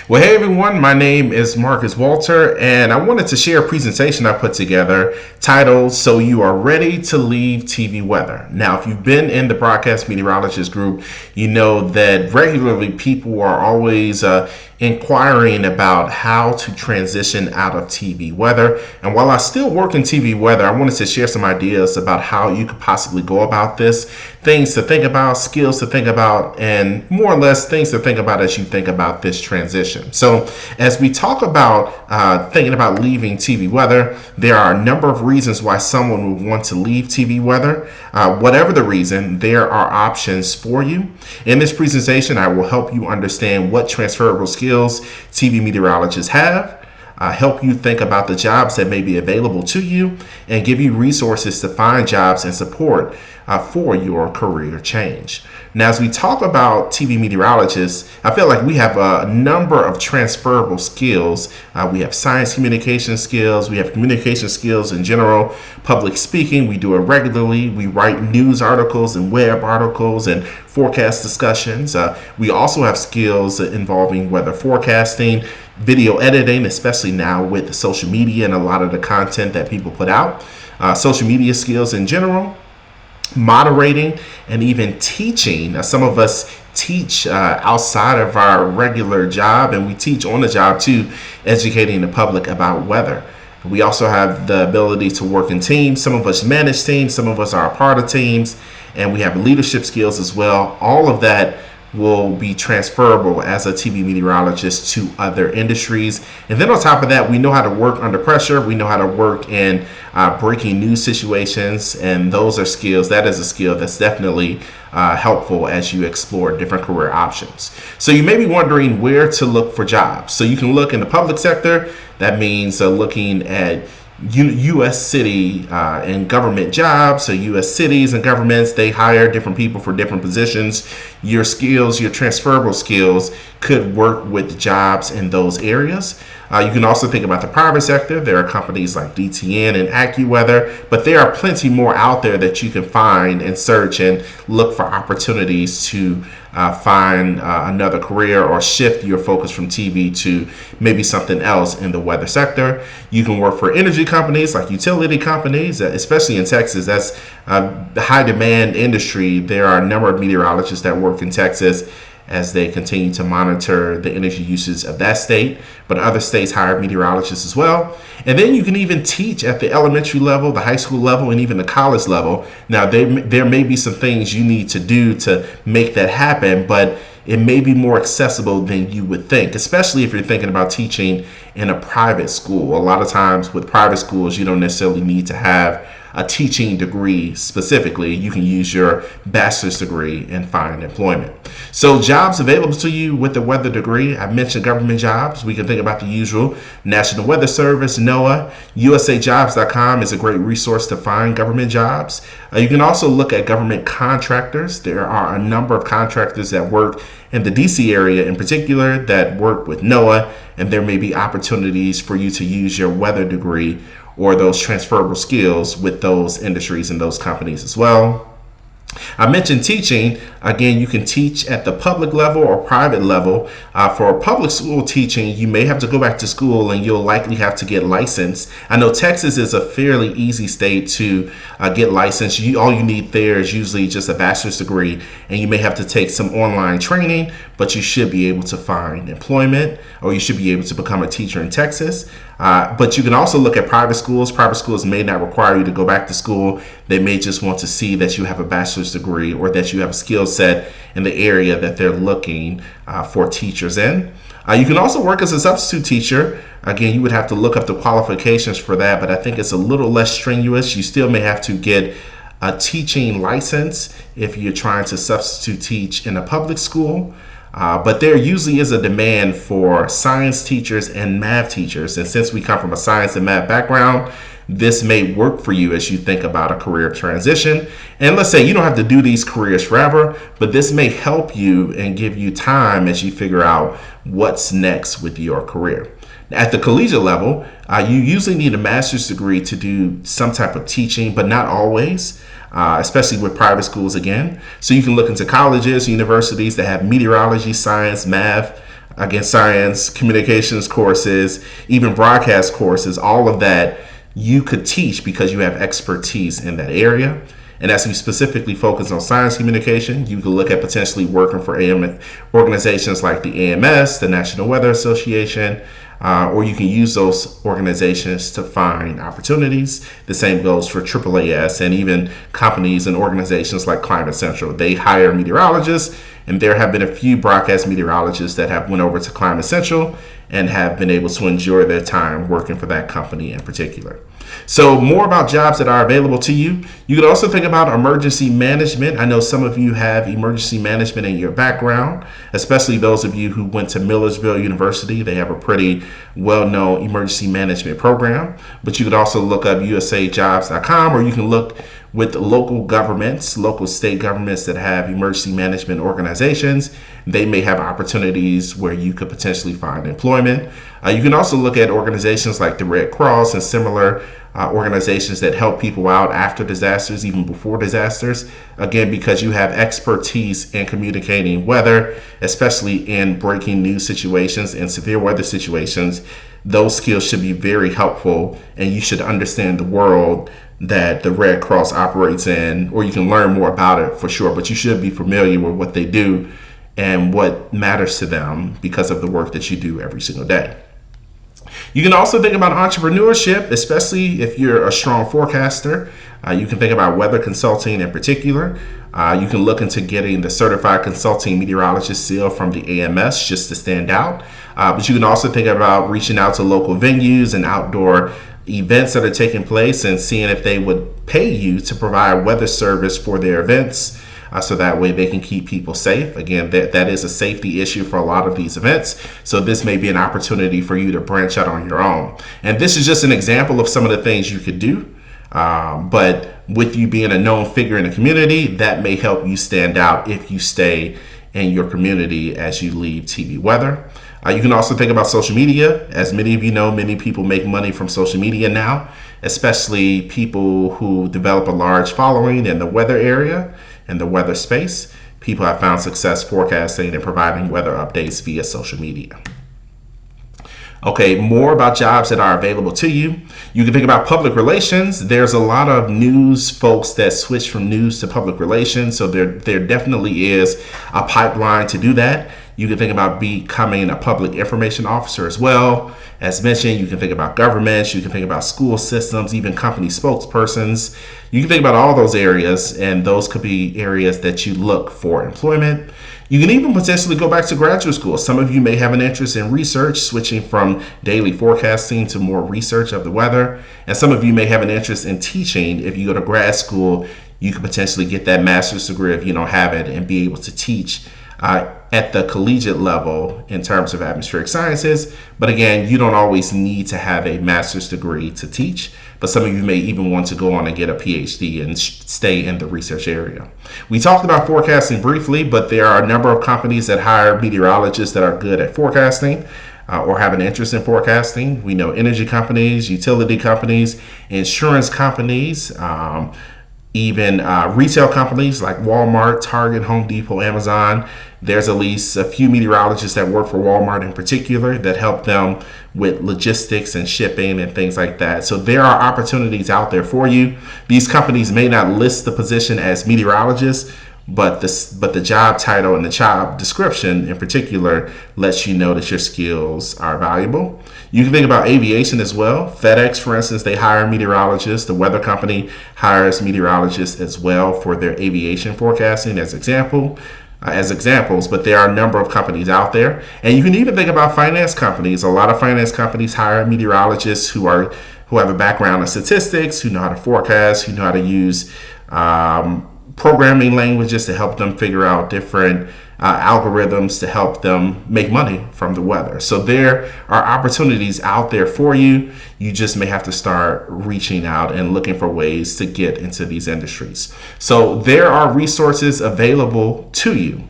Well, hey everyone, my name is Marcus Walter, and I wanted to share a presentation I put together titled So You Are Ready to Leave TV Weather. Now, if you've been in the broadcast meteorologist group, you know that regularly people are always inquiring about how to transition out of TV weather. And while I still work in TV weather, I wanted to share some ideas about how you could possibly go about this, things to think about, skills to think about, and more or less things to think about as you think about this transition. So as we talk about thinking about leaving TV weather, there are a number of reasons why someone would want to leave TV weather. Whatever the reason, there are options for you. In this presentation, I will help you understand what transferable skills TV meteorologists have, help you think about the jobs that may be available to you, and give you resources to find jobs and support for your career change. Now, as we talk about TV meteorologists, I feel like we have a number of transferable skills. We have science communication skills, we have communication skills in general, public speaking, we do it regularly, we write news articles and web articles and forecast discussions. We also have skills involving weather forecasting, video editing, especially now with social media and a lot of the content that people put out, social media skills in general, moderating, and even teaching. Some of us teach outside of our regular job, and we teach on the job too, educating the public about weather. We also have the ability to work in teams. Some of us manage teams, some of us are a part of teams, and we have leadership skills as well. All of that will be transferable as a TV meteorologist to other industries. And then on top of that, we know how to work under pressure. We know how to work in breaking news situations, and those are skills. That is a skill that's definitely helpful as you explore different career options. So you may be wondering where to look for jobs. So you can look in the public sector. That means looking at U.S. city and government jobs. So U.S. cities and governments, they hire different people for different positions. Your skills, your transferable skills could work with jobs in those areas. You can also think about the private sector. There are companies like DTN and AccuWeather, but there are plenty more out there that you can find and search and look for opportunities to find another career or shift your focus from TV to maybe something else in the weather sector. You can work for energy companies like utility companies, especially in Texas. That's the high demand industry. There are a number of meteorologists that work in Texas as they continue to monitor the energy uses of that state, but other states hire meteorologists as well. And then you can even teach at the elementary level, the high school level, and even the college level. Now, there may be some things you need to do to make that happen, but it may be more accessible than you would think, especially if you're thinking about teaching in a private school. A lot of times with private schools, you don't necessarily need to have a teaching degree specifically. You can use your bachelor's degree and find employment. So jobs available to you with the weather degree. I mentioned government jobs. We can think about the usual: National Weather Service, NOAA. USAjobs.com is a great resource to find government jobs. You can also look at government contractors. There are a number of contractors that work in the DC area in particular that work with NOAA, and there may be opportunities for you to use your weather degree or those transferable skills with those industries and those companies as well. I mentioned teaching. Again, you can teach at the public level or private level. For public school teaching, you may have to go back to school and you'll likely have to get licensed. I know Texas is a fairly easy state to get licensed. All you need there is usually just a bachelor's degree, and you may have to take some online training, but you should be able to find employment, or you should be able to become a teacher in Texas. But you can also look at private schools. Private schools may not require you to go back to school. They may just want to see that you have a bachelor's degree or that you have a skill set in the area that they're looking for teachers in. You can also work as a substitute teacher. Again, you would have to look up the qualifications for that, but I think it's a little less strenuous. You still may have to get a teaching license if you're trying to substitute teach in a public school. But there usually is a demand for science teachers and math teachers. And since we come from a science and math background, this may work for you as you think about a career transition. And let's say you don't have to do these careers forever, but this may help you and give you time as you figure out what's next with your career. At the collegiate level, you usually need a master's degree to do some type of teaching, but not always. Especially with private schools again. So you can look into colleges, universities that have meteorology, science, math again, science, communications courses, even broadcast courses, all of that you could teach because you have expertise in that area. And as you specifically focus on science communication, you can look at potentially working for organizations like the AMS, the National Weather Association, or you can use those organizations to find opportunities. The same goes for AAAS and even companies and organizations like Climate Central. They hire meteorologists, and there have been a few broadcast meteorologists that have went over to Climate Central and have been able to enjoy their time working for that company in particular. So more about jobs that are available to you. You could also think about emergency management. I know some of you have emergency management in your background, especially those of you who went to Millersville University. They have a pretty well-known emergency management program. But you could also look up usajobs.com, or you can look with local governments, local state governments that have emergency management organizations. They may have opportunities where you could potentially find employment. You can also look at organizations like the Red Cross and similar organizations that help people out after disasters, even before disasters. Again, because you have expertise in communicating weather, especially in breaking news situations and severe weather situations, those skills should be very helpful, and you should understand the world that the Red Cross operates in, or you can learn more about it for sure, but you should be familiar with what they do and what matters to them because of the work that you do every single day. You can also think about entrepreneurship, especially if you're a strong forecaster. You can think about weather consulting in particular. You can look into getting the Certified Consulting Meteorologist seal from the AMS just to stand out. But you can also think about reaching out to local venues and outdoor events that are taking place and seeing if they would pay you to provide weather service for their events. So that way they can keep people safe. Again, that is a safety issue for a lot of these events. So this may be an opportunity for you to branch out on your own. And this is just an example of some of the things you could do. But with you being a known figure in the community, that may help you stand out if you stay in your community as you leave TV weather. You can also think about social media. As many of you know, many people make money from social media now, especially people who develop a large following in the weather area and the weather space. People have found success forecasting and providing weather updates via social media. Okay, more about jobs that are available to you. You can think about public relations. There's a lot of news folks that switch from news to public relations, so there definitely is a pipeline to do that. You can think about becoming a public information officer as well. As mentioned, you can think about governments, you can think about school systems, even company spokespersons. You can think about all those areas, and those could be areas that you look for employment. You can even potentially go back to graduate school. Some of you may have an interest in research, switching from daily forecasting to more research of the weather. And some of you may have an interest in teaching. If you go to grad school, you could potentially get that master's degree if you don't have it and be able to teach at the collegiate level in terms of atmospheric sciences. But again, you don't always need to have a master's degree to teach, but some of you may even want to go on and get a PhD and stay in the research area. We talked about forecasting briefly, but there are a number of companies that hire meteorologists that are good at forecasting or have an interest in forecasting. We know energy companies, utility companies, insurance companies, even retail companies like Walmart, Target, Home Depot, Amazon. There's at least a few meteorologists that work for Walmart in particular that help them with logistics and shipping and things like that. So there are opportunities out there for you. These companies may not list the position as meteorologists, but the job title and the job description in particular lets you know that your skills are valuable. You can think about aviation as well. FedEx, for instance, they hire meteorologists. The weather company hires meteorologists as well for their aviation forecasting as examples, but there are a number of companies out there. And you can even think about finance companies. A lot of finance companies hire meteorologists who have a background in statistics, who know how to forecast, who know how to use programming languages to help them figure out different algorithms to help them make money from the weather. So there are opportunities out there for you. You just may have to start reaching out and looking for ways to get into these industries. So there are resources available to you.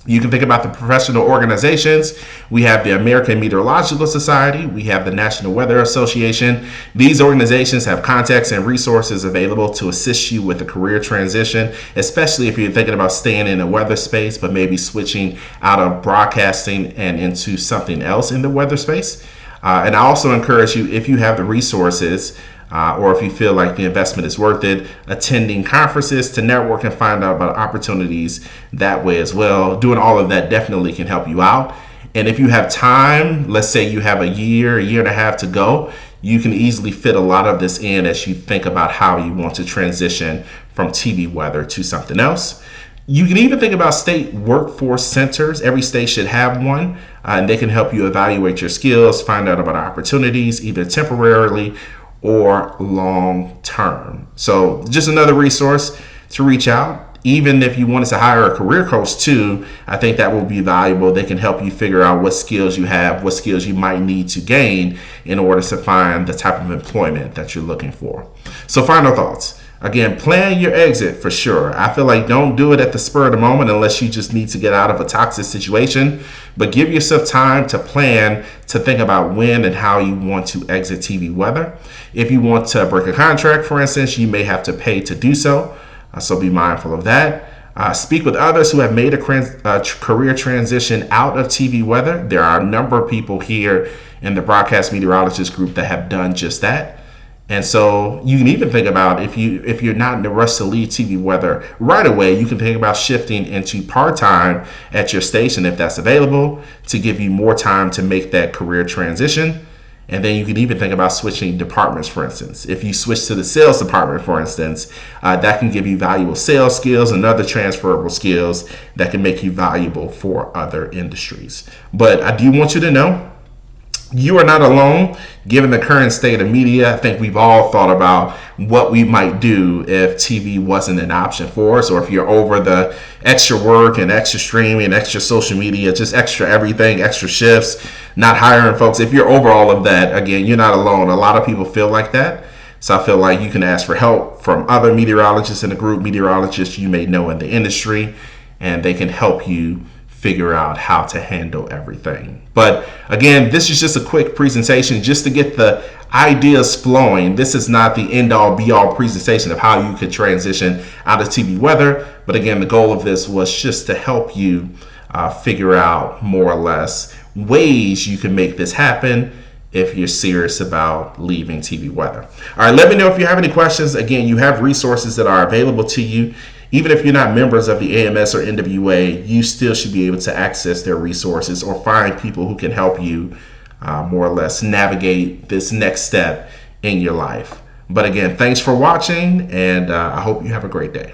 You can think about the professional organizations. We have the American Meteorological Society. We have the National Weather Association. These organizations have contacts and resources available to assist you with a career transition, especially if you're thinking about staying in the weather space, but maybe switching out of broadcasting and into something else in the weather space. And I also encourage you, if you have the resources, or if you feel like the investment is worth it, attending conferences to network and find out about opportunities that way as well. Doing all of that definitely can help you out. And if you have time, let's say you have a year and a half to go, you can easily fit a lot of this in as you think about how you want to transition from TV weather to something else. You can even think about state workforce centers. Every state should have one, and they can help you evaluate your skills, find out about opportunities, either temporarily or long term. So just another resource to reach out. Even if you wanted to hire a career coach too, I think that will be valuable. They can help you figure out what skills you have, what skills you might need to gain in order to find the type of employment that you're looking for. So final thoughts. Again, plan your exit for sure. I feel like don't do it at the spur of the moment unless you just need to get out of a toxic situation, but give yourself time to plan, to think about when and how you want to exit TV weather. If you want to break a contract, for instance, you may have to pay to do so. So be mindful of that. Speak with others who have made a career transition out of TV weather. There are a number of people here in the Broadcast Meteorologist group that have done just that. And so you can even think about if you're not in the rush to leave TV weather right away, you can think about shifting into part-time at your station if that's available to give you more time to make that career transition. And then you can even think about switching departments, for instance. If you switch to the sales department, for instance, that can give you valuable sales skills and other transferable skills that can make you valuable for other industries. But I do want you to know, you are not alone. Given the current state of media, I think we've all thought about what we might do if TV wasn't an option for us, or if you're over the extra work and extra streaming, extra social media, just extra everything, extra shifts, not hiring folks. If you're over all of that, again, you're not alone. A lot of people feel like that. So I feel like you can ask for help from other meteorologists in the group, meteorologists you may know in the industry, and they can help you figure out how to handle everything. But again, this is just a quick presentation just to get the ideas flowing. This is not the end all be all presentation of how you could transition out of TV weather. But again, the goal of this was just to help you figure out more or less ways you can make this happen if you're serious about leaving TV weather. All right, let me know if you have any questions. Again, you have resources that are available to you. Even if you're not members of the AMS or NWA, you still should be able to access their resources or find people who can help you more or less navigate this next step in your life. But again, thanks for watching, and I hope you have a great day.